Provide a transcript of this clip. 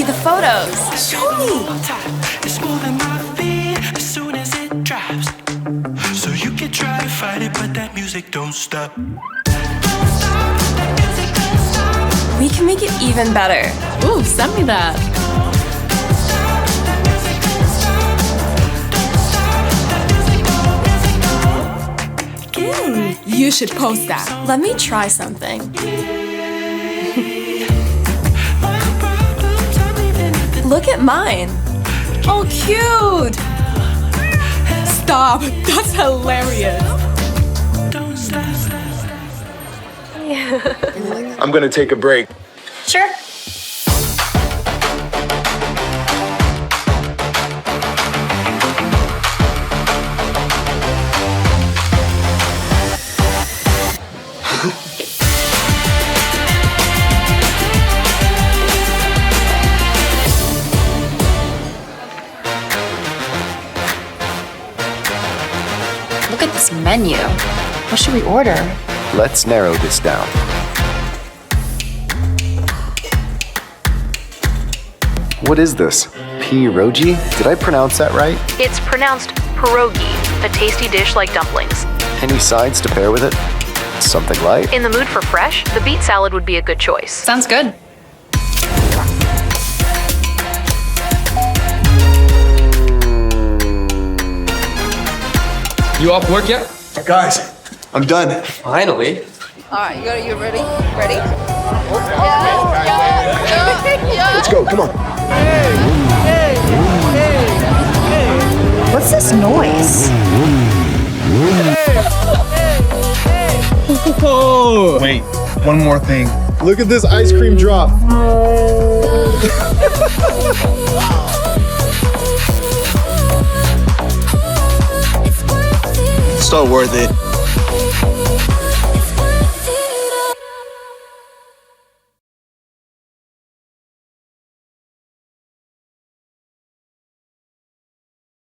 see the photos. Show me. It's moving my feet as soon as it drops. So you can try to fight it, but that music don't stop. We can make it even better. Ooh, send me that. You should post that. Let me try something. Look at mine. Oh, cute. Stop. That's hilarious. I'm gonna take a break. Sure. Look at this menu. What should we order? Let's narrow this down. What is this? Pierogi? Did I pronounce that right? It's pronounced pierogi, a tasty dish like dumplings. Any sides to pair with it? Something light? In the mood for fresh, the beet salad would be a good choice. Sounds good. You off work yet? Guys, I'm done. Finally. All right, you ready? Ready? Let's go, come on. What's this noise? Oh! Wait, one more thing. Look at this ice cream drop. So worth it.